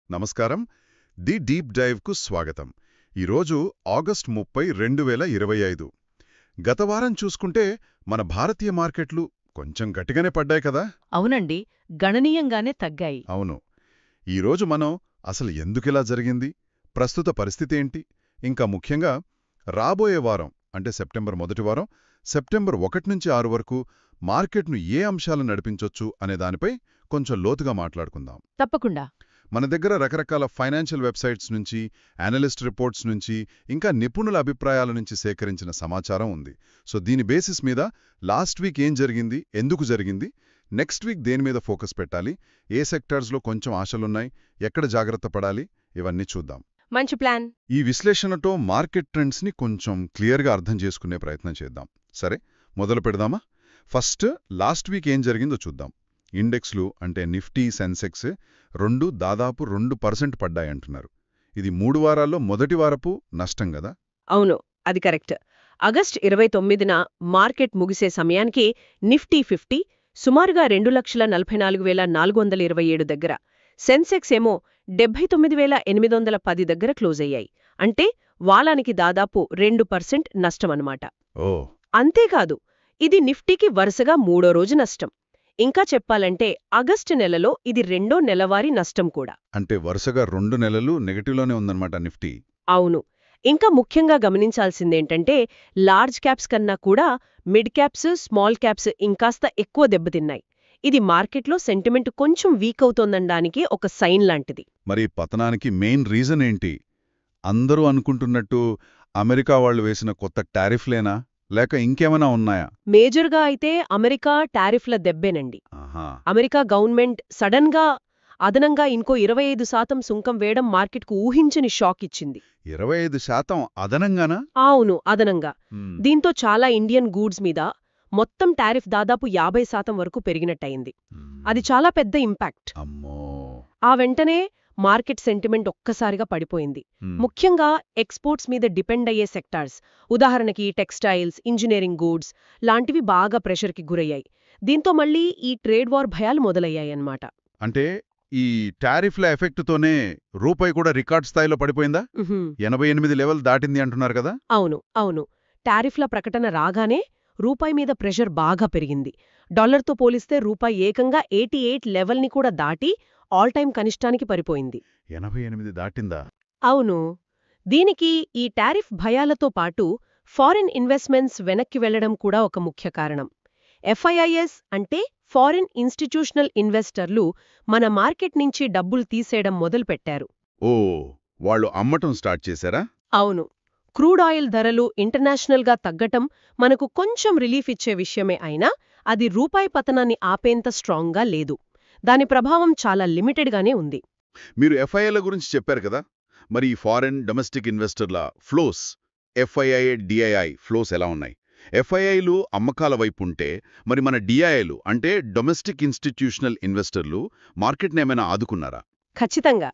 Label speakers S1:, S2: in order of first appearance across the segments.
S1: నమస్కారం. The deep డైవ్కు స్వాగతం. ఈరోజు ఆగస్టు 30, 2025. గత వారం చూసుకుంటే మన భారతీయ మార్కెట్లు కొంచెం గట్టిగానే పడ్డాయి కదా?
S2: అవునండి, గణనీయంగానే తగ్గాయి.
S1: అవును. ఈరోజు మనం అసలు ఎందుకిలా జరిగింది, ప్రస్తుత పరిస్థితి ఏంటి, ఇంకా ముఖ్యంగా రాబోయే వారం అంటే సెప్టెంబర్ మొదటి వారం, సెప్టెంబర్ 1 నుంచి 6 వరకు మార్కెట్ను ఏ అంశాలు నడిపించొచ్చు అనే దానిపై కొంచెం లోతుగా మాట్లాడుకుందాం.
S2: తప్పకుండా.
S1: మన దగ్గర రకరకాల ఫైనాన్షియల్ వెబ్సైట్స్ నుంచి, అనలిస్ట్ రిపోర్ట్స్ నుంచి, ఇంకా నిపుణుల అభిప్రాయాల నుంచి సేకరించిన సమాచారం ఉంది. సో దీని బేసిస్ మీద లాస్ట్ వీక్ ఏం జరిగింది, ఎందుకు జరిగింది, నెక్స్ట్ వీక్ దేని మీద ఫోకస్ పెట్టాలి, ఏ సెక్టార్స్లో కొంచెం ఆశలున్నాయి, ఎక్కడ జాగ్రత్త పడాలి, ఇవన్నీ చూద్దాం.
S2: మంచి ప్లాన్.
S1: ఈ విశ్లేషణతో మార్కెట్ ట్రెండ్స్ని కొంచెం క్లియర్గా అర్థం చేసుకునే ప్రయత్నం చేద్దాం. సరే, మొదలు పెడదామా? ఫస్ట్ లాస్ట్ వీక్ ఏం జరిగిందో చూద్దాం. ఇండెక్స్లు అంటే నిఫ్టీ, సెన్సెక్స్ రెండు దాదాపు 2% పడ్డాయంటున్నారు. ఇది 3 వారాల్లో మొదటి వారపు నష్టం గదా?
S3: అవును, అది కరెక్ట్. ఆగస్టు 29న మార్కెట్ ముగిసే సమయానికి నిఫ్టీ 50 సుమారుగా 2,44,427 దగ్గర, సెన్సెక్స్ ఏమో 79,810 దగ్గర క్లోజ్ అయ్యాయి. అంటే వాలానికి దాదాపు 2% నష్టమన్నమాట.
S1: ఓ,
S3: అంతేకాదు, ఇది నిఫ్టీకి వరుసగా 3వ రోజు నష్టం. ఇంకా చెప్పాలంటే ఆగస్టు నెలలో ఇది 2వ నెలవారీ నష్టం కూడా.
S1: అంటే వరుసగా 2 నెలలు నెగటివ్లోనే ఉందన్నమాట నిఫ్టీ.
S3: అవును. ఇంకా ముఖ్యంగా గమనించాల్సిందేంటంటే లార్జ్ క్యాప్స్ కన్నా కూడా మిడ్ క్యాప్స్, స్మాల్ క్యాప్స్ ఇంకాస్త ఎక్కువ దెబ్బతిన్నాయి. ఇది మార్కెట్లో సెంటిమెంట్ కొంచెం వీక్ అవుతోందనడానికి ఒక సైన్ లాంటిది.
S1: మరి పతనానికి మెయిన్ రీజన్ ఏంటి? అందరూ అనుకుంటున్నట్టు అమెరికా వాళ్ళు వేసిన కొత్త టారిఫ్లేనా, లేక ఇంకేమైనా ఉన్నాయా?
S3: మేజర్గా అయితే అమెరికా టారిఫ్ల దెబ్బేనండి. అమెరికా గవర్నమెంట్ సడన్ గా అదనంగా ఇంకో 25% సుంకం వేయడం మార్కెట్కు ఊహించని షాక్ ఇచ్చింది.
S1: 25% అదనంగానా?
S3: అవును, అదనంగా. దీంతో చాలా ఇండియన్ గూడ్స్ మీద మొత్తం టారిఫ్ దాదాపు 50% వరకు పెరిగినట్టయింది. అది చాలా పెద్ద ఇంపాక్ట్. ఆ వెంటనే మార్కెట్ సెంటిమెంట్ ఒక్కసారిగా పడిపోయింది. ముఖ్యంగా ఎక్స్పోర్ట్స్ మీద డిపెండ్ అయ్యే సెక్టార్స్, ఉదాహరణకి టెక్స్టైల్స్, ఇంజనీరింగ్ గూడ్స్ లాంటివి బాగా ప్రెషర్కి గురయ్యాయి. దీంతో మళ్లీ ఈ ట్రేడ్ వార్ భయాలు మొదలయ్యాయన్నమాట.
S1: అంటే ఈ టారిఫ్ల ఎఫెక్ట్తోనే రూపాయి కూడా రికార్డ్ స్థాయిలో పడిపోయిందా? 88 లెవెల్ దాటింది అంటున్నారు కదా?
S3: అవును. టారిఫ్ల ప్రకటన రాగానే రూపాయి మీద ప్రెషర్ బాగా పెరిగింది. డాలర్తో పోలిస్తే రూపాయి ఏకంగా 88 లెవెల్ని కూడా దాటి ఆల్ టైం కనిష్టానికి పడిపోయింది.
S1: 88 దాటిందా?
S3: అవును. దీనికి ఈ టారిఫ్ భయాలతో పాటు ఫారిన్ ఇన్వెస్ట్మెంట్స్ వెనక్కి వెళ్లడం కూడా ఒక ముఖ్య కారణం. FIIs అంటే ఫారిన్ ఇన్స్టిట్యూషనల్ ఇన్వెస్టర్లు మన మార్కెట్ నుంచి డబ్బులు తీసేయడం మొదలుపెట్టారు.
S1: ఓ, వాళ్ళు అమ్మటం స్టార్ట్ చేశారా?
S3: అవును. క్రూడ్ ఆయిల్ ధరలు ఇంటర్నేషనల్గా తగ్గటం మనకు కొంచెం రిలీఫ్ ఇచ్చే విషయమే అయినా అది రూపాయి పతనాన్ని ఆపేంత స్ట్రాంగ్గా లేదు. దాని ప్రభావం చాలా లిమిటెడ్గానే ఉంది.
S1: మీరు FIIల గురించి చెప్పారు కదా, మరి ఈ ఫారెన్ డొమెస్టిక్ ఇన్వెస్టర్ల ఫ్లోస్, FII, DII ఫ్లోస్ ఎలా ఉన్నాయి? FIIలు అమ్మకాల వైపు ఉంటే మరి మన DIIలు అంటే డొమెస్టిక్ ఇన్స్టిట్యూషనల్ ఇన్వెస్టర్లు మార్కెట్ని ఏమైనా ఆదుకున్నారా?
S3: ఖచ్చితంగా.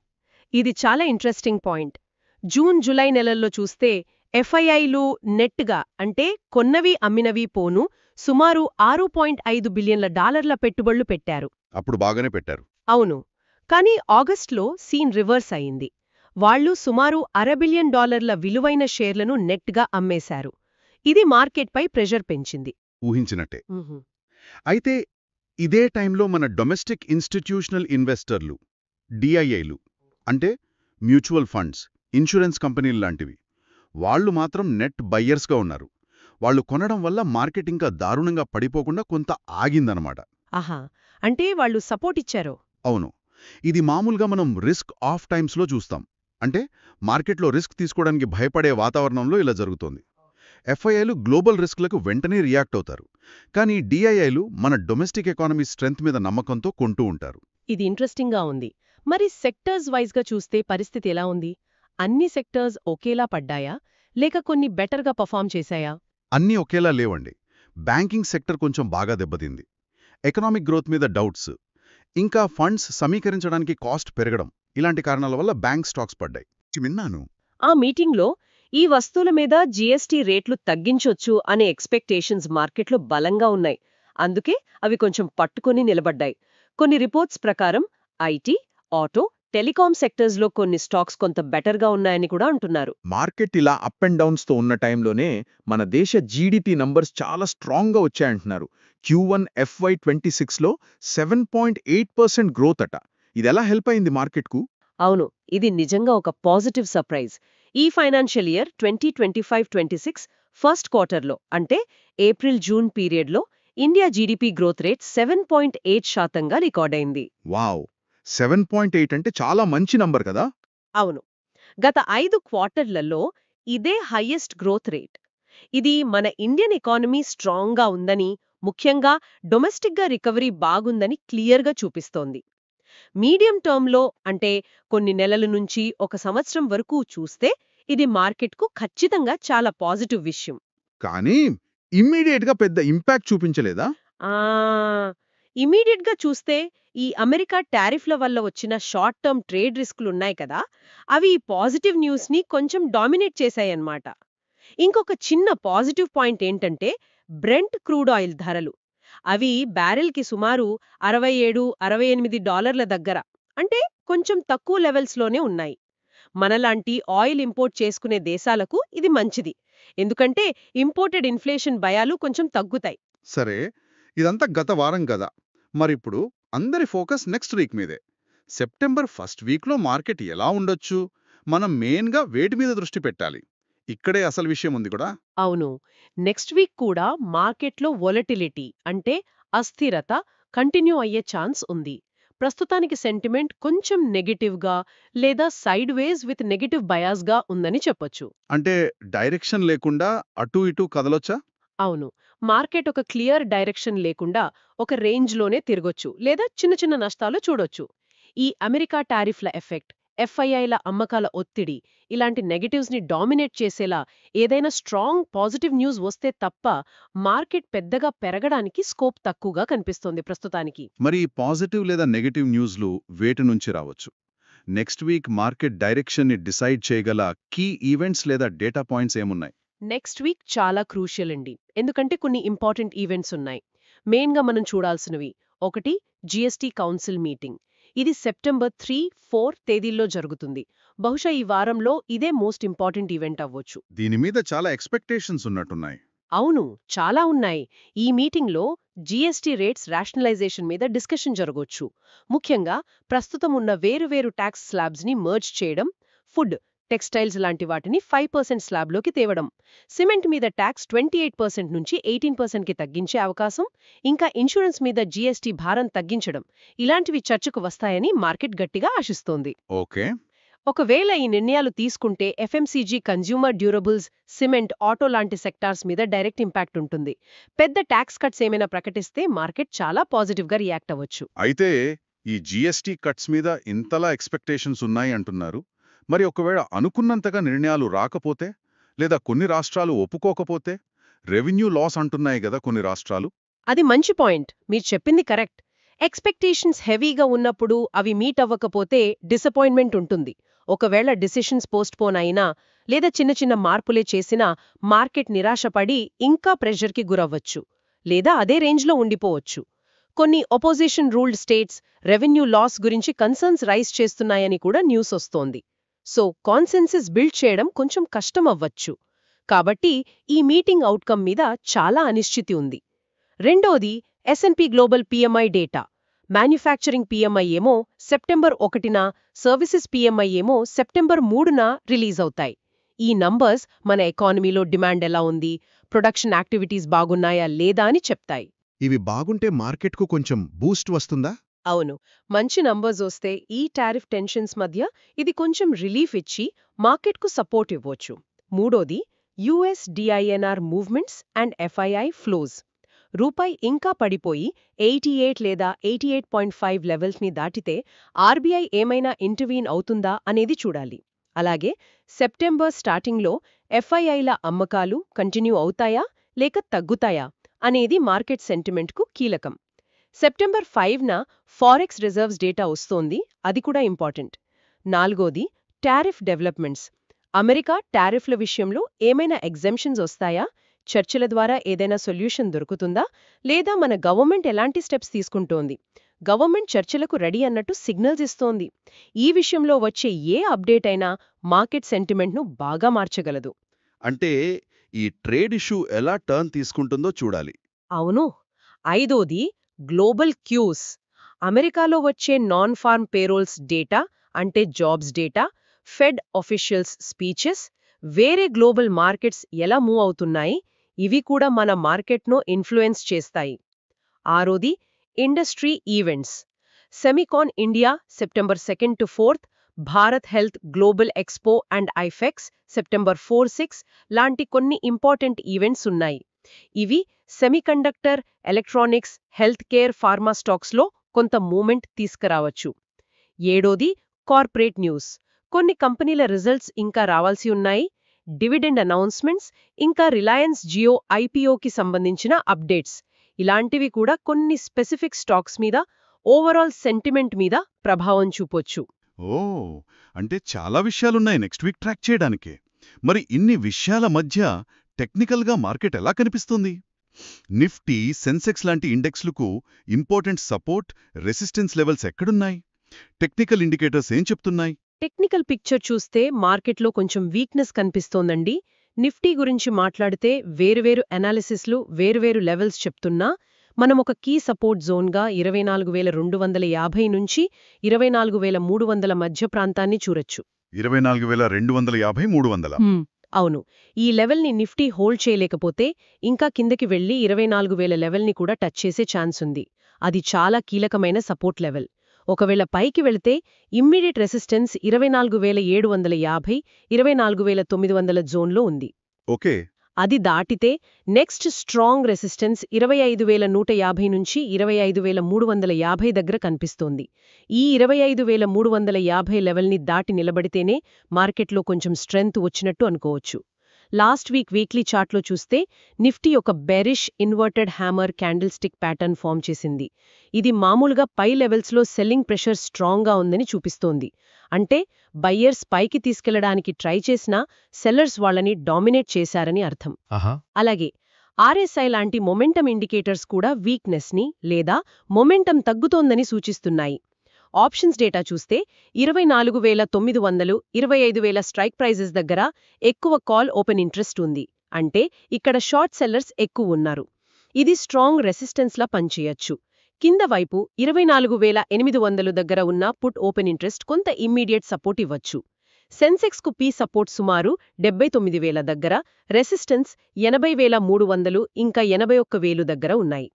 S3: ఇది చాలా ఇంట్రెస్టింగ్ పాయింట్. జూన్, జులై నెలల్లో చూస్తే FIIలు నెట్గా అంటే కొన్నవి అమ్మినవి పోను సుమారు $6.5 బిలియన్ల పెట్టుబడులు పెట్టారు.
S1: అప్పుడు బాగానే పెట్టారు.
S3: అవును. కానీ ఆగస్టులో సీన్ రివర్స్ అయింది. వాళ్లు సుమారు $1 బిలియన్ విలువైన షేర్లను నెట్గా అమ్మేశారు. ఇది మార్కెట్పై ప్రెషర్ పెంచింది.
S1: ఊహించినట్టే. అయితే ఇదే టైంలో మన డొమెస్టిక్ ఇన్స్టిట్యూషనల్ ఇన్వెస్టర్లు, DIIలు అంటే మ్యూచువల్ ఫండ్స్, ఇన్సూరెన్స్ కంపెనీలు లాంటివి, వాళ్లు మాత్రం నెట్ బయ్యర్స్గా ఉన్నారు. వాళ్లు కొనడం వల్ల మార్కెట్ ఇంకా దారుణంగా పడిపోకుండా కొంత ఆగిందనమాట.
S3: ఆహా, అంటే వాళ్ళు సపోర్ట్ ఇచ్చారో?
S1: అవును. ఇది మామూలుగా మనం రిస్క్ ఆఫ్ టైమ్స్లో చూస్తాం. అంటే మార్కెట్లో రిస్క్ తీసుకోవడానికి భయపడే వాతావరణంలో ఇలా జరుగుతోంది. FIIలు గ్లోబల్ రిస్క్లకు వెంటనే రియాక్ట్ అవుతారు. కానీ DIIలు మన డొమెస్టిక్ ఎకానమీ స్ట్రెంగ్త్ మీద నమ్మకంతో కొంటూ ఉంటారు.
S3: ఇది ఇంట్రెస్టింగ్గా ఉంది. మరి సెక్టర్స్ వైజ్గా చూస్తే పరిస్థితి ఎలా ఉంది? అన్ని సెక్టర్స్ ఒకేలా పడ్డాయా, లేక కొన్ని బెటర్గా పర్ఫామ్ చేశాయా?
S1: అన్నీ ఒకేలా లేవండి. బ్యాంకింగ్ సెక్టర్ కొంచెం బాగా దెబ్బతింది. ఎకనామిక్ గ్రోత్ మీద డౌట్స్, ఇంకా ఫండ్స్ సమీకరించడానికి కాస్ట్ పెరగడం, ఇలాంటి కారణాల వల్ల బ్యాంక్ స్టాక్స్ పడ్డాయి. విన్నాను.
S3: ఆ మీటింగ్లో ఈ వస్తువుల మీద GST రేట్లు తగ్గించొచ్చు అనే ఎక్స్పెక్టేషన్స్ మార్కెట్లో బలంగా ఉన్నాయి. అందుకే అవి కొంచెం పట్టుకొని నిలబడ్డాయి. కొన్ని రిపోర్ట్స్ ప్రకారం ఐటీ, ఆటో, టెలికాం సెక్టర్స్లో కొన్ని స్టాక్స్ కొంత బెటర్గా ఉన్నాయని కూడా అంటున్నారు.
S4: మార్కెట్ ఇలా అప్ అండ్ డౌన్స్తో ఉన్న టైంలోనే మన దేశ జీడిపి నంబర్స్ చాలా స్ట్రాంగ్గా వచ్చాయంటున్నారు. Q1 FY26లో 7.8% గ్రోత్ అట. ఇది ఎలా హెల్ప్ అయింది మార్కెట్కు?
S3: అవును, ఇది నిజంగా ఒక పాజిటివ్ సర్ప్రైజ్. ఈ ఫైనాన్షియల్ ఇయర్ 2025-26 ఫస్ట్ క్వార్టర్లో, అంటే ఏప్రిల్-జూన్ పీరియడ్లో ఇండియా జీడీపీ గ్రోత్ రేట్ 7.8% రికార్డైంది.
S4: వావ్, 7.8 అంటే చాలా మంచి నంబర్ కదా.
S3: అవును, గత 5 క్వార్టర్లలో ఇదే హైయెస్ట్ గ్రోత్ రేట్. ఇది మన ఇండియన్ ఎకానమీ స్ట్రాంగ్గా ఉందని, ముఖ్యంగా డొమెస్టిక్గా రికవరీ బాగుందని క్లియర్గా చూపిస్తోంది. మీడియం టర్మ్లో, అంటే కొన్ని నెలల నుంచి ఒక సంవత్సరం వరకు చూస్తే ఇది మార్కెట్కు ఖచ్చితంగా చాలా పాజిటివ్ విషయం.
S4: కానీ ఇమ్మీడియట్గా పెద్ద ఇంపాక్ట్ చూపించలేదా?
S3: ఇమీడియట్గా చూస్తే ఈ అమెరికా టారిఫ్ల వల్ల వచ్చిన షార్ట్ టర్మ్ ట్రేడ్ రిస్కులున్నాయి కదా, అవి ఈ పాజిటివ్ న్యూస్ని కొంచెం డామినేట్ చేశాయన్నమాట. ఇంకొక చిన్న పాజిటివ్ పాయింట్ ఏంటంటే బ్రెంట్ క్రూడ్ ఆయిల్ ధరలు. అవి బ్యారెల్కి సుమారు $67-68 దగ్గర, అంటే కొంచెం తక్కువ లెవెల్స్లోనే ఉన్నాయి. మనలాంటి ఆయిల్ ఇంపోర్ట్ చేసుకునే దేశాలకు ఇది మంచిది, ఎందుకంటే ఇంపోర్టెడ్ ఇన్ఫ్లేషన్ భయాలు కొంచెం తగ్గుతాయి.
S1: సరే, ఇదంతా గత వారం కదా. మరిప్పుడు అందరి ఫోకస్ నెక్స్ట్ వీక్ మీదే. సెప్టెంబర్ ఫస్ట్ వీక్లో మార్కెట్ ఎలా ఉండొచ్చు? మనం మెయిన్గా వేటి మీద దృష్టి పెట్టాలి? ఇక్కడే అసలు విషయం ఉంది కూడా.
S3: అవును, నెక్స్ట్ వీక్ కూడా మార్కెట్లో వొలటిలిటీ, అంటే అస్థిరత కంటిన్యూ అయ్యే ఛాన్స్ ఉంది. ప్రస్తుతానికి సెంటిమెంట్ కొంచెం నెగటివ్గా లేదా సైడ్ వేస్ విత్ నెగటివ్ బయాస్గా ఉందని చెప్పొచ్చు.
S1: అంటే డైరెక్షన్ లేకుండా అటూ ఇటూ కదలొచ్చా?
S3: అవును, మార్కెట్ ఒక క్లియర్ డైరెక్షన్ లేకుండా ఒక రేంజ్లోనే తిరగొచ్చు లేదా చిన్న చిన్న నష్టాలు చూడొచ్చు. ఈ అమెరికా టారిఫ్ల ఎఫెక్ట్, ఎఫ్ఐఐల అమ్మకాల ఒత్తిడి, ఇలాంటి నెగటివ్స్ని డామినేట్ చేసేలా ఏదైనా స్ట్రాంగ్ పాజిటివ్ న్యూస్ వస్తే తప్ప మార్కెట్ పెద్దగా పెరగడానికి స్కోప్ తక్కువగా కనిపిస్తోంది ప్రస్తుతానికి.
S1: మరి ఈ పాజిటివ్ లేదా నెగటివ్ న్యూస్లు వేటి నుంచి రావచ్చు? నెక్స్ట్ వీక్ మార్కెట్ డైరెక్షన్ని డిసైడ్ చేయగల కీ ఈవెంట్స్ లేదా డేటా పాయింట్స్ ఏమున్నాయి?
S3: నెక్స్ట్ వీక్ చాలా క్రూషియల్ అండి, ఎందుకంటే కొన్ని ఇంపార్టెంట్ ఈవెంట్స్ ఉన్నాయి. మెయిన్గా మనం చూడాల్సినవి: ఒకటి, జీఎస్టీ కౌన్సిల్ మీటింగ్. ఇది సెప్టెంబర్ 3-4 తేదీల్లో జరుగుతుంది. బహుశా ఈ వారంలో ఇదే మోస్ట్ ఇంపార్టెంట్ ఈవెంట్ అవ్వచ్చు.
S1: దీని మీద చాలా ఎక్స్పెక్టేషన్స్ ఉన్నట్టున్నాయి.
S3: అవును, చాలా ఉన్నాయి. ఈ మీటింగ్లో జీఎస్టీ రేట్స్ రేషనలైజేషన్ మీద డిస్కషన్ జరగొచ్చు. ముఖ్యంగా ప్రస్తుతం ఉన్న వేరువేరు ట్యాక్స్ స్లాబ్స్ని మర్జ్ చేయడం, ఫుడ్, టెక్స్టైల్స్ లాంటి వాటిని 5% స్లాబ్లోకి తేవడం, సిమెంట్ మీద ట్యాక్స్ 28% నుంచి 18%కి తగ్గించే అవకాశం, ఇంకా ఇన్సూరెన్స్ మీద జీఎస్టీ భారం తగ్గించడం, ఇలాంటివి చర్చకు వస్తాయని మార్కెట్ గట్టిగా ఆశిస్తోంది.
S1: ఓకే.
S3: ఒకవేళ ఈ నిర్ణయాలు తీసుకుంటే FMCG, consumer durables, cement, auto లాంటి సెక్టార్స్ మీద డైరెక్ట్ ఇంపాక్ట్ ఉంటుంది. పెద్ద ట్యాక్స్ కట్స్ ఏమైనా ప్రకటిస్తే మార్కెట్ చాలా పాజిటివ్గా రియాక్ట్ అవ్వచ్చు.
S1: అయితే ఈ జీఎస్టీ కట్స్ మీద ఇంతలా ఎక్స్పెక్టేషన్స్ ఉన్నాయి అంటున్నారు. మరి ఒకవేళ అనుకున్నంతగా నిర్ణయాలు రాకపోతే, లేదా కొన్ని రాష్ట్రాలు ఒప్పుకోకపోతే? రెవెన్యూ లాస్ అంటున్నాయి కదా కొన్ని రాష్ట్రాలు.
S3: అది మంచి పాయింట్, మీరు చెప్పింది కరెక్ట్. ఎక్స్పెక్టేషన్స్ హెవీగా ఉన్నప్పుడు అవి మీట్ అవ్వకపోతే డిసప్పాయింట్మెంట్ ఉంటుంది. ఒకవేళ డిసిషన్స్ పోస్ట్పోన్ అయినా లేదా చిన్న చిన్న మార్పులే చేసినా మార్కెట్ నిరాశపడి ఇంకా ప్రెషర్కి గురవ్వచ్చు, లేదా అదే రేంజ్లో ఉండిపోవచ్చు. కొన్ని opposition ruled states revenue loss గురించి కన్సర్న్స్ రైజ్ చేస్తున్నాయని కూడా న్యూస్ వస్తోంది. సో కాన్సెన్సస్ బిల్డ్ చేయడం కొంచెం కష్టం అవ్వచ్చు. కాబట్టి ఈ మీటింగ్ అవుట్కమ్ మీద చాలా అనిశ్చితి ఉంది. రెండోది, S&P global PMI data. Manufacturing PMI ఏమో సెప్టెంబర్ 1న, సర్వీసెస్ PMI ఏమో సెప్టెంబర్ 3న రిలీజ్ అవుతాయి. ఈ నంబర్స్ మన ఎకానమీలో డిమాండ్ ఎలా ఉంది, ప్రొడక్షన్ యాక్టివిటీస్ బాగున్నాయా లేదా అని చెప్తాయి.
S4: ఇవి బాగుంటే మార్కెట్కు కొంచెం బూస్ట్ వస్తుందా?
S3: అవును, మంచి నంబర్స్ వస్తే ఈ టారిఫ్ టెన్షన్స్ మధ్య ఇది కొంచెం రిలీఫ్ ఇచ్చి మార్కెట్కు సపోర్ట్ ఇవ్వచ్చు. మూడోది, USDINR movements and FII flows. రూపాయి ఇంకా పడిపోయి 88 లేదా 88.5 లెవెల్స్ని దాటితే ఆర్బీఐ ఏమైనా ఇంటర్వీన్ అవుతుందా అనేది చూడాలి. అలాగే సెప్టెంబర్ స్టార్టింగ్లో FIIల అమ్మకాలు కంటిన్యూ అవుతాయా లేక తగ్గుతాయా అనేది మార్కెట్ సెంటిమెంట్కు కీలకం. సెప్టెంబర్ 5న ఫారెక్స్ రిజర్వ్స్ డేటా వస్తోంది, అది కూడా ఇంపార్టెంట్. నాలుగోది, టారిఫ్ డెవలప్మెంట్స్. అమెరికా టారిఫ్ల విషయంలో ఏమైనా ఎగ్జెంప్షన్స్ వస్తాయా, చర్చల ద్వారా ఏదైనా సొల్యూషన్ దొరుకుతుందా లేదా మన గవర్నమెంట్ ఎలాంటి స్టెప్స్ తీసుకుంటోంది? గవర్నమెంట్ చర్చలకు రెడీ అన్నట్టు సిగ్నల్స్ ఇస్తోంది. ఈ విషయంలో వచ్చే ఏ అప్డేట్ అయినా మార్కెట్ సెంటిమెంట్ను బాగా మార్చగలదు.
S1: అంటే ఈ ట్రేడ్ ఇష్యూ ఎలా టర్న్ తీసుకుంటుందో చూడాలి.
S3: అవును. ఐదోది గ్లోబల్ క్యూస్. అమెరికాలో వచ్చే నాన్ ఫార్మ్ పేరోల్స్ డేటా అంటే jobs data, Fed officials speeches, వేరే గ్లోబల్ మార్కెట్స్ ఎలా మూవ్ అవుతున్నాయి, ఇవి కూడా మన మార్కెట్ను ఇన్ఫ్లుయెన్స్ చేస్తాయి. ఆరోది industry events. Semicon India September 2-4, Bharat health global expo and IFEX September 4-6 లాంటి కొన్ని ఇంపార్టెంట్ ఈవెంట్స్ ఉన్నాయి. ఇవి semiconductor, electronics, health care, pharma స్టాక్స్లో కొంత మూమెంట్ తీసుకురావచ్చు. ఏడోది కార్పొరేట్ న్యూస్. కొన్ని కంపెనీల రిజల్ట్స్ ఇంకా రావాల్సి ఉన్నాయి. డివిడెండ్ అనౌన్స్మెంట్స్, ఇంకా రిలయన్స్ జియో ఐపీఓకి సంబంధించిన అప్డేట్స్, ఇలాంటివి కూడా కొన్ని స్పెసిఫిక్ స్టాక్స్ మీద, ఓవరాల్ సెంటిమెంట్ మీద ప్రభావం చూపొచ్చు.
S1: ఓ, అంటే చాలా విషయాలున్నాయి నెక్స్ట్ వీక్ ట్రాక్ చేయడానికే. మరి ఇన్ని విషయాల మధ్య టెక్నికల్గా మార్కెట్ ఎలా కనిపిస్తుంది? నిఫ్టీ, సెన్సెక్స్ లాంటి ఇండెక్స్లకు ఇంపార్టెంట్ సపోర్ట్, రెసిస్టెన్స్ లెవెల్స్ ఎక్కడున్నాయి? టెక్నికల్ ఇండికేటర్స్ ఏం చెప్తున్నాయి?
S3: టెక్నికల్ పిక్చర్ చూస్తే మార్కెట్లో కొంచెం వీక్నెస్ కనిపిస్తోందండి. నిఫ్టీ గురించి మాట్లాడితే వేరువేరు అనాలిసిస్లు వేరువేరు లెవెల్స్ చెప్తున్నా మనం ఒక కీ సపోర్ట్ జోన్గా 24,250 నుంచి 24,300 మధ్య ప్రాంతాన్ని చూడొచ్చు.
S1: 24,250, 300.
S3: అవును. ఈ లెవెల్ని నిఫ్టీ హోల్డ్ చేయలేకపోతే ఇంకా కిందకి వెళ్లి 24,000 లెవెల్ని కూడా టచ్ చేసే ఛాన్స్ ఉంది. అది చాలా కీలకమైన సపోర్ట్ లెవెల్. ఒకవేళ పైకి వెళితే ఇమ్మీడియట్ రెసిస్టెన్స్ 24,750, 24,900 జోన్లో ఉంది.
S1: ఓకే.
S3: అది దాటితే నెక్స్ట్ స్ట్రాంగ్ రెసిస్టెన్స్ 25,150 నుంచి 25,350 దగ్గర కనిపిస్తోంది. ఈ 25,350 లెవెల్ని దాటి నిలబడితేనే మార్కెట్లో కొంచెం స్ట్రెంగ్త్ వచ్చినట్టు అనుకోవచ్చు. లాస్ట్ వీక్ వీక్లీ చార్ట్లో చూస్తే నిఫ్టీ ఒక bearish inverted hammer candlestick pattern form చేసింది. ఇది మామూలుగా పై లెవెల్స్లో సెల్లింగ్ ప్రెషర్ స్ట్రాంగ్గా ఉందని చూపిస్తోంది. అంటే బయ్యర్స్ పైకి తీసుకెళ్లడానికి ట్రై చేసినా సెల్లర్స్ వాళ్ళని డామినేట్ చేశారని అర్థం. అలాగే ఆర్ఎస్ఐ లాంటి మొమెంటం ఇండికేటర్స్ కూడా వీక్నెస్ని లేదా మొమెంటం తగ్గుతోందని సూచిస్తున్నాయి. ఆప్షన్స్ డేటా చూస్తే 24,900, 25,000 స్ట్రైక్ ప్రైజెస్ దగ్గర ఎక్కువ కాల్ ఓపెన్ ఇంట్రెస్ట్ ఉంది. అంటే ఇక్కడ షార్ట్ సెల్లర్స్ ఎక్కువ ఉన్నారు. ఇది స్ట్రాంగ్ రెసిస్టెన్స్లా పనిచేయచ్చు. కింద వైపు 24,800 దగ్గర ఉన్న పుట్ ఓపెన్ ఇంట్రెస్ట్ కొంత ఇమ్మీడియట్ సపోర్ట్ ఇవ్వచ్చు. సెన్సెక్స్కు పీ సపోర్ట్ సుమారు 79,000 దగ్గర, రెసిస్టెన్స్ 80,300 ఇంకా 81,000 దగ్గర ఉన్నాయి.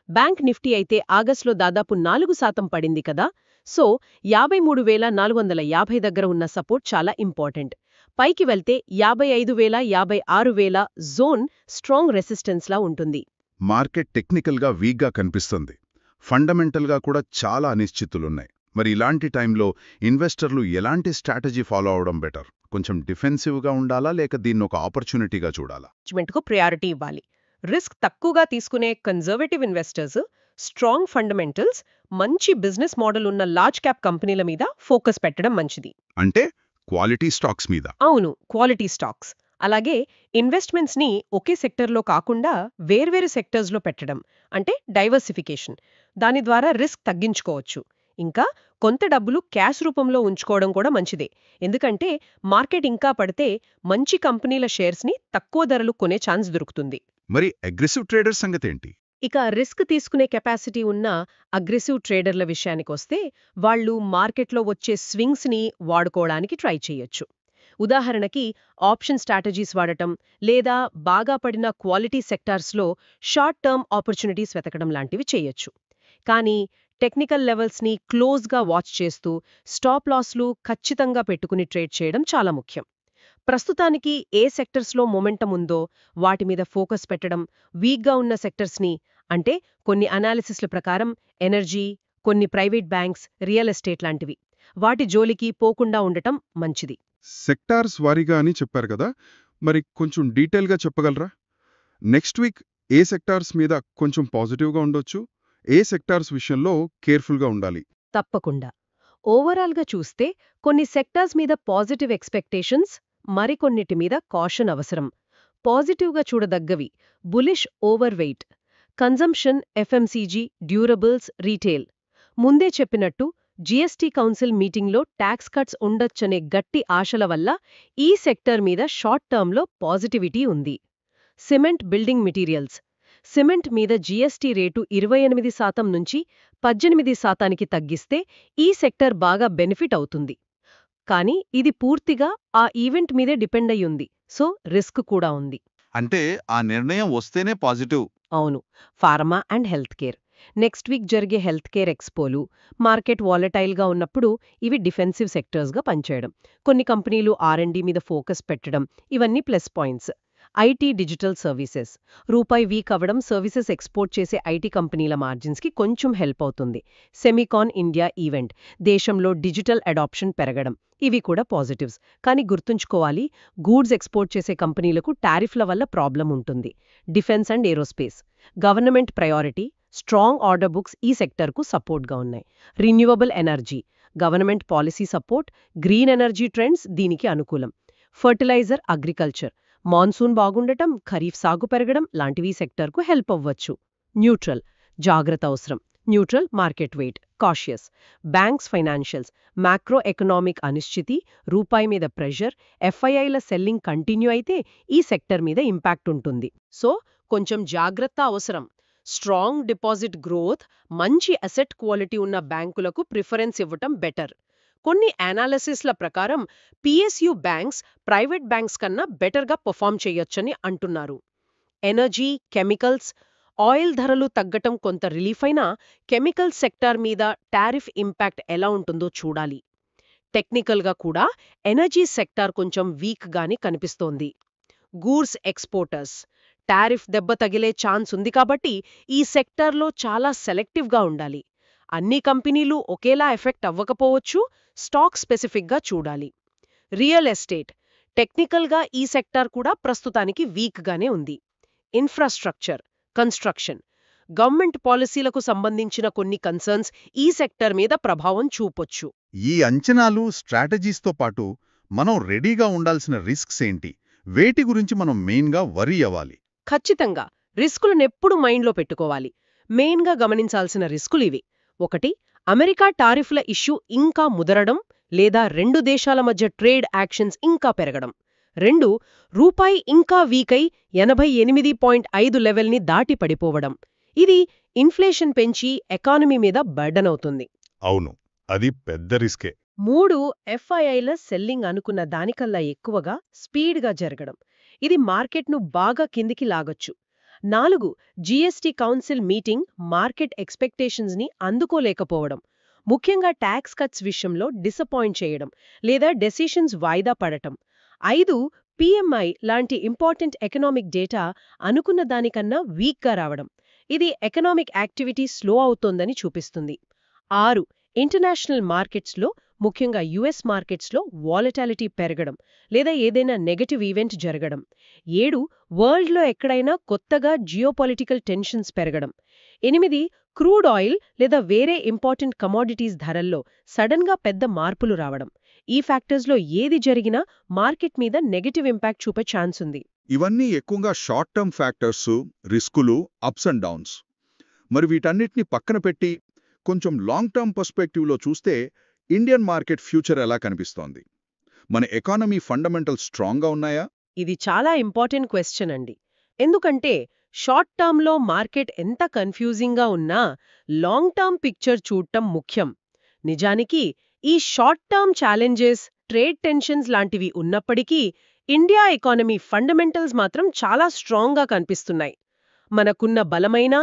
S3: బ్యాంక్ నిఫ్టీ అయితే ఆగస్టులో దాదాపు 4% పడింది కదా, సో 53,450 దగ్గర ఉన్న సపోర్ట్ చాలా ఇంపార్టెంట్. పైకి వెళ్తే 55,000, 56,000 జోన్ స్ట్రాంగ్ రెసిస్టెన్స్లా ఉంటుంది.
S1: మార్కెట్ టెక్నికల్గా వీక్గా కనిపిస్తుంది. ఫండమెంటల్గా కూడా చాలా అనిశ్చితులున్నాయి. మరి ఇలాంటి టైంలో ఇన్వెస్టర్లు ఎలాంటి స్ట్రాటజీ ఫాలో అవడం బెటర్? కొంచెం డిఫెన్సివ్గా ఉండాలా లేక దీన్ని ఒక ఆపర్చునిటీగా చూడాలా?
S3: మేనేజ్మెంట్కు ప్రయారిటీ ఇవ్వాలి. రిస్క్ తక్కువగా తీసుకునే కన్జర్వేటివ్ ఇన్వెస్టర్స్ స్ట్రాంగ్ ఫండమెంటల్స్, మంచి బిజినెస్ మోడల్ ఉన్న లార్జ్ క్యాప్ కంపెనీల మీద ఫోకస్ పెట్టడం మంచిది.
S1: అంటే క్వాలిటీ స్టాక్స్ మీద.
S3: అవును, క్వాలిటీ స్టాక్స్. అలాగే ఇన్వెస్ట్మెంట్స్ని ఒకే సెక్టర్లో కాకుండా వేర్వేరు సెక్టర్స్లో పెట్టడం అంటే డైవర్సిఫికేషన్. దాని ద్వారా రిస్క్ తగ్గించుకోవచ్చు. ఇంకా కొంత డబ్బులు క్యాష్ రూపంలో ఉంచుకోవడం కూడా మంచిదే. ఎందుకంటే మార్కెట్ ఇంకా పడితే మంచి కంపెనీల షేర్స్ని తక్కువ ధరలు కొనే ఛాన్స్ దొరుకుతుంది.
S1: మరి అగ్రెసివ్ ట్రేడర్ సంగతేంటి?
S3: ఇక రిస్క్ తీసుకునే కెపాసిటీ ఉన్న అగ్రెసివ్ ట్రేడర్ల విషయానికొస్తే వాళ్ళు మార్కెట్లో వచ్చే స్వింగ్స్ని వాడుకోవడానికి ట్రై చేయొచ్చు. ఉదాహరణకి ఆప్షన్ స్ట్రాటజీస్ వాడటం లేదా బాగా పడిన క్వాలిటీ సెక్టార్స్లో షార్ట్ టర్మ్ ఆపర్చునిటీస్ వెతకడం లాంటివి చేయొచ్చు. కానీ టెక్నికల్ లెవెల్స్ని క్లోజ్గా వాచ్ చేస్తూ స్టాప్ లాస్లు ఖచ్చితంగా పెట్టుకుని ట్రేడ్ చేయడం చాలా ముఖ్యం. ప్రస్తుతానికి ఏ సెక్టర్స్లో మొమెంటం ఉందో వాటి మీద ఫోకస్ పెట్టడం, వీక్గా ఉన్న సెక్టర్స్ని అంటే కొన్ని అనాలిసిస్ల ప్రకారం ఎనర్జీ, కొన్ని ప్రైవేట్ బ్యాంక్స్, రియల్ ఎస్టేట్ లాంటివి వాటి జోలికి పోకుండా ఉండటం మంచిది.
S1: సెక్టార్స్ వారీగా అని చెప్పారు కదా, మరి కొంచెం డీటెయిల్గా చెప్పగలరా? నెక్స్ట్ వీక్ ఏ సెక్టార్స్ మీద కొంచెం పాజిటివ్గా ఉండొచ్చు, ఏ సెక్టార్స్ విషయంలో కేర్ఫుల్గా ఉండాలి?
S3: తప్పకుండా. ఓవరాల్గా చూస్తే కొన్ని సెక్టార్స్ మీద పాజిటివ్ ఎక్స్పెక్టేషన్స్, మరికొన్నిటి మీద కాషన్ అవసరం. పాజిటివ్గా చూడదగ్గవి bullish over weight, consumption, FMCG, durables, retail. ముందే చెప్పినట్టు జీఎస్టీ కౌన్సిల్ మీటింగ్లో ట్యాక్స్ కట్స్ ఉండొచ్చనే గట్టి ఆశల వల్ల ఈ సెక్టర్ మీద షార్ట్ టర్మ్లో పాజిటివిటీ ఉంది. Cement, building materials. సిమెంట్ మీద జీఎస్టీ రేటు 28% నుంచి 18% తగ్గిస్తే ఈ సెక్టర్ బాగా బెనిఫిట్ అవుతుంది. కానీ ఇది పూర్తిగా ఆ ఈవెంట్ మీదే డిపెండ్ అయ్యుంది, సో రిస్క్ కూడా ఉంది.
S1: అంటే ఆ నిర్ణయం వస్తేనే పాజిటివ్.
S3: అవును. Pharma and health care. Next week జరిగే హెల్త్ కేర్ ఎక్స్పోలు, మార్కెట్ వాలటైల్గా ఉన్నప్పుడు ఇవి డిఫెన్సివ్ సెక్టర్స్గా పనిచేయడం, కొన్ని కంపెనీలు R&D మీద ఫోకస్ పెట్టడం, ఇవన్నీ plus points. IT, digital services. రూపాయి వీక్ అవ్వడం సర్వీసెస్ ఎక్స్పోర్ట్ చేసే ఐటీ కంపెనీల మార్జిన్స్కి కొంచెం హెల్ప్ అవుతుంది. సెమీకాన్ ఇండియా ఈవెంట్, దేశంలో డిజిటల్ అడాప్షన్ పెరగడం, ఇవి కూడా పాజిటివ్స్. కానీ గుర్తుంచుకోవాలి, గూడ్స్ ఎక్స్పోర్ట్ చేసే కంపెనీలకు టారిఫ్ల వల్ల ప్రాబ్లం ఉంటుంది. Defence and aerospace. Government priority, strong order books ఈ సెక్టర్కు సపోర్ట్గా ఉన్నాయి. Renewable energy. Government policy support, green energy trends దీనికి అనుకూలం. Fertiliser, agriculture. మాన్సూన్ బాగుండటం, ఖరీఫ్ సాగు పెరగడం లాంటివి సెక్టర్కు హెల్ప్ అవ్వచ్చు. న్యూట్రల్. జాగ్రత్త అవసరం. Neutral, market weight, cautious. Banks, financials. Macro economic అనిశ్చితి, రూపాయి మీద ప్రెషర్, ఎఫ్ఐఐల సెల్లింగ్ కంటిన్యూ అయితే ఈ సెక్టర్ మీద ఇంపాక్ట్ ఉంటుంది. సో కొంచెం జాగ్రత్త అవసరం. స్ట్రాంగ్ డిపాజిట్ గ్రోత్, మంచి అసెట్ క్వాలిటీ ఉన్న బ్యాంకులకు ప్రిఫరెన్స్ ఇవ్వటం బెటర్. కొన్ని అనాలిసిస్ల ప్రకారం పిఎస్యు బ్యాంక్స్ ప్రైవేట్ బ్యాంక్స్ కన్నా బెటర్గా పర్ఫామ్ చేయొచ్చని అంటున్నారు. Energy, chemicals. ఆయిల్ ధరలు తగ్గటం కొంత రిలీఫ్ అయినా కెమికల్ సెక్టార్ మీద టారిఫ్ ఇంపాక్ట్ ఎలా ఉంటుందో చూడాలి. టెక్నికల్గా కూడా ఎనర్జీ సెక్టార్ కొంచెం వీక్గానే కనిపిస్తోంది. Goods exporters. టారిఫ్ దెబ్బ తగిలే ఛాన్స్ ఉంది కాబట్టి ఈ సెక్టార్లో చాలా సెలెక్టివ్గా ఉండాలి. అన్ని కంపెనీలు ఒకేలా ఎఫెక్ట్ అవ్వకపోవచ్చు, స్టాక్ స్పెసిఫిక్గా చూడాలి. Real estate. టెక్నికల్గా ఈ సెక్టార్ కూడా ప్రస్తుతానికి వీక్గానే ఉంది. Infrastructure, construction. గవర్నమెంట్ పాలసీలకు సంబంధించిన కొన్ని కన్సర్న్స్ ఈ సెక్టర్ మీద ప్రభావం చూపొచ్చు.
S1: ఈ అంచనాలు, స్ట్రాటజీస్తో పాటు మనం రెడీగా ఉండాల్సిన రిస్క్స్ ఏంటి? వేటి గురించి మనం మెయిన్గా వరీ అవ్వాలి?
S3: ఖచ్చితంగా రిస్కులనెప్పుడు మైండ్లో పెట్టుకోవాలి. మెయిన్గా గమనించాల్సిన రిస్కులు ఇవి. 1. అమెరికా టారిఫ్ల ఇష్యూ ఇంకా ముదరడం లేదా 2 దేశాల మధ్య ట్రేడ్ యాక్షన్స్ ఇంకా పెరగడం. 2. రూపాయి ఇంకా వీకై 88.5 లెవెల్ని దాటి పడిపోవడం. ఇది ఇన్ఫ్లేషన్ పెంచి ఎకానమీ మీద బర్డన్ అవుతుంది.
S1: అవును, అది పెద్ద రిస్కే.
S3: 3. ఎఫ్ఐఐల సెల్లింగ్ అనుకున్న దానికల్లా ఎక్కువగా స్పీడ్గా జరగడం. ఇది మార్కెట్ను బాగా కిందికి లాగొచ్చు. 4. జీఎస్టీ కౌన్సిల్ మీటింగ్ మార్కెట్ ఎక్స్పెక్టేషన్స్ని అందుకోలేకపోవడం, ముఖ్యంగా ట్యాక్స్ కట్స్ విషయంలో డిసప్పాయింట్ చేయడం లేదా డెసిషన్స్ వాయిదా పడటం. 5. పిఎంఐ లాంటి ఇంపార్టెంట్ ఎకనామిక్ డేటా అనుకున్న దానికన్నా వీక్గా రావడం. ఇది ఎకనామిక్ యాక్టివిటీ స్లో అవుతోందని చూపిస్తుంది. 6. ఇంటర్నేషనల్ మార్కెట్స్లో, ముఖ్యంగా యుఎస్ మార్కెట్స్లో వాలటాలిటీ పెరగడం లేదా ఏదైనా నెగటివ్ ఈవెంట్ జరగడం. 7. వరల్డ్లో ఎక్కడైనా కొత్తగా జియోపాలిటికల్ టెన్షన్స్ పెరగడం. 8. క్రూడ్ ఆయిల్ లేదా వేరే ఇంపార్టెంట్ కమోడిటీస్ ధరల్లో సడన్గా పెద్ద మార్పులు రావడం. ఈ ఫ్యాక్టర్స్లో ఏది జరిగినా మార్కెట్ మీద నెగటివ్ ఇంపాక్ట్ చూపే ఛాన్స్ ఉంది.
S4: ఇవన్నీ ఎక్కువగా షార్ట్ టర్మ్ ఫ్యాక్టర్స్, రిస్కులు, అప్స్ అండ్ డౌన్స్. మరి వీటన్నిటిని పక్కన పెట్టి కొంచెం లాంగ్ టర్మ్ పర్స్పెక్టివ్లో చూస్తే ఇండియన్ మార్కెట్ ఫ్యూచర్ ఎలా కనిపిస్తోంది? మన ఎకానమీ ఫండమెంటల్స్ స్ట్రాంగ్గా ఉన్నాయా?
S3: ఇది చాలా ఇంపార్టెంట్ క్వశ్చన్ అండి. ఎందుకంటే షార్ట్ టర్మ్లో మార్కెట్ ఎంత కన్ఫ్యూజింగ్గా ఉన్నా లాంగ్ టర్మ్ పిక్చర్ చూడటం ముఖ్యం. నిజానికి ఈ short term challenges, trade tensions లాంటివి ఉన్నప్పటికీ ఇండియా ఎకానమీ ఫండమెంటల్స్ మాత్రం చాలా స్ట్రాంగ్గా కనిపిస్తున్నాయి. మనకున్న బలమైన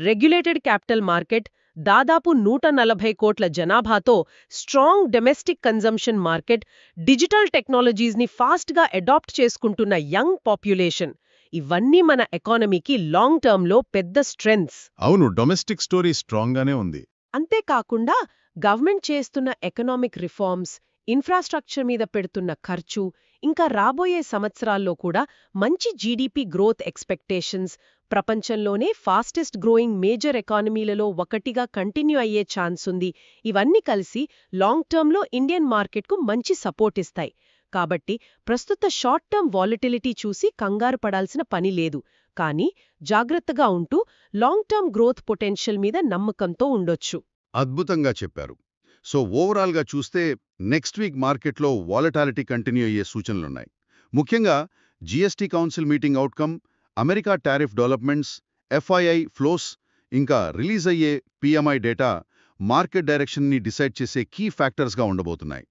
S3: రెగ్యులేటెడ్ క్యాపిటల్ మార్కెట్, దాదాపు 140 కోట్ల జనాభాతో strong domestic consumption market, digital టెక్నాలజీస్ని ఫాస్ట్గా అడాప్ట్ చేసుకుంటున్న యంగ్ పాపులేషన్, ఇవన్నీ మన ఎకానమీకి లాంగ్ టర్మ్లో పెద్ద స్ట్రెంగ్త్స్.
S1: అవును, డొమెస్టిక్ స్టోరీ స్ట్రాంగ్గానే ఉంది.
S3: అంతేకాకుండా గవర్నమెంట్ చేస్తున్న ఎకనామిక్ రిఫార్మ్స్, ఇన్ఫ్రాస్ట్రక్చర్ మీద పెడుతున్న ఖర్చు, ఇంకా రాబోయే సంవత్సరాల్లో కూడా మంచి జీడీపీ గ్రోత్ ఎక్స్పెక్టేషన్స్ ప్రపంచంలోనే ఫాస్టెస్ట్ గ్రోయింగ్ మేజర్ ఎకానమీలలో ఒకటిగా కంటిన్యూ అయ్యే ఛాన్స్ ఉంది. ఇవన్నీ కలిసి లాంగ్ టర్మ్లో ఇండియన్ మార్కెట్కు మంచి సపోర్ట్ ఇస్తాయి. కాబట్టి ప్రస్తుత షార్ట్ టర్మ్ వాలటిలిటీ చూసి కంగారు పడాల్సిన పని లేదు, కానీ జాగ్రత్తగా ఉంటూ లాంగ్ టర్మ్ గ్రోత్ పొటెన్షియల్ మీద నమ్మకంతో ఉండొచ్చు.
S1: అద్భుతంగా చెప్పారు. సో ఓవరాల్గా చూస్తే నెక్స్ట్ వీక్ మార్కెట్లో వాలటాలిటీ కంటిన్యూ అయ్యే సూచనలున్నాయి. ముఖ్యంగా GST council meeting outcome, America tariff developments, FII flows, ఇంకా రిలీజ్ అయ్యే పిఎంఐ డేటా మార్కెట్ డైరెక్షన్ని డిసైడ్ చేసే కీ ఫ్యాక్టర్స్గా ఉండబోతున్నాయి.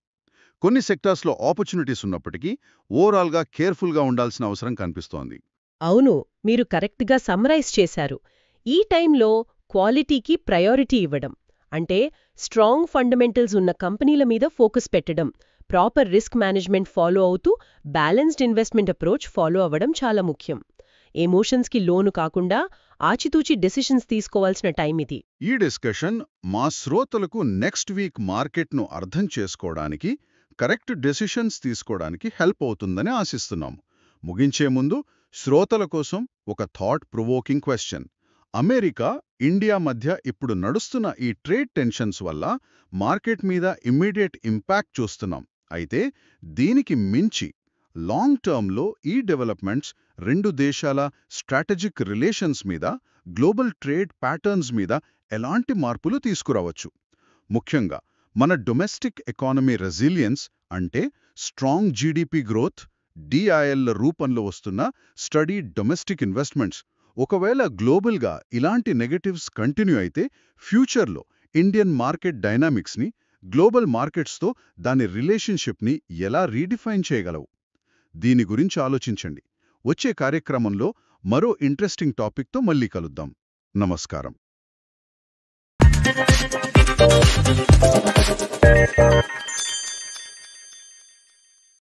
S1: కొన్ని సెక్టార్స్లో ఆపర్చునిటీస్ ఉన్నప్పటికీ ఓవరాల్గా కేర్ఫుల్గా ఉండాల్సిన అవసరం కనిపిస్తోంది.
S3: అవును, మీరు కరెక్ట్గా సమ్మరైజ్ చేశారు. ఈ టైంలో క్వాలిటీకి ప్రయారిటీ ఇవ్వడం, అంటే స్ట్రాంగ్ ఫండమెంటల్స్ ఉన్న కంపెనీల మీద ఫోకస్ పెట్టడం, ప్రాపర్ రిస్క్ మేనేజ్మెంట్ ఫాలో అవుతూ బ్యాలెన్స్డ్ ఇన్వెస్ట్మెంట్ అప్రోచ్ ఫాలో అవ్వడం చాలా ముఖ్యం. ఎమోషన్స్కి లోను కాకుండా ఆచితూచి డెసిషన్స్ తీసుకోవాల్సిన టైం ఇది.
S1: ఈ డిస్కషన్ మా శ్రోతలకు నెక్స్ట్ వీక్ మార్కెట్ను అర్థం చేసుకోవడానికి, కరెక్ట్ డెసిషన్స్ తీసుకోవడానికి హెల్ప్ అవుతుందని ఆశిస్తున్నాం. ముగించే ముందు శ్రోతల కోసం ఒక thought provoking question. America, India మధ్య ఇప్పుడు నడుస్తున్న ఈ ట్రేడ్ టెన్షన్స్ వల్ల మార్కెట్ మీద ఇమ్మీడియట్ ఇంపాక్ట్ చూస్తున్నాం. అయితే దీనికి మించి లాంగ్ టర్మ్లో ఈ డెవలప్మెంట్స్ రెండు దేశాల స్ట్రాటజిక్ రిలేషన్స్ మీద, గ్లోబల్ ట్రేడ్ ప్యాటర్న్స్ మీద ఎలాంటి మార్పులు తీసుకురావచ్చు? ముఖ్యంగా మన డొమెస్టిక్ ఎకానమీ రెసిలియన్స్, అంటే స్ట్రాంగ్ జీడీపీ గ్రోత్, డిఐఎల్ రూపంలో వస్తున్న స్టడీ డొమెస్టిక్ ఇన్వెస్ట్మెంట్స్, ఒకవేళ గ్లోబల్గా ఇలాంటి నెగటివ్స్ కంటిన్యూ అయితే ఫ్యూచర్లో ఇండియన్ మార్కెట్ డైనామిక్స్ని, గ్లోబల్ మార్కెట్స్తో దాని రిలేషన్షిప్ని ఎలా రీడిఫైన్ చేయగలవు? దీని గురించి ఆలోచించండి. వచ్చే కార్యక్రమంలో మరో ఇంట్రెస్టింగ్ టాపిక్తో మళ్ళీ కలుద్దాం. నమస్కారం.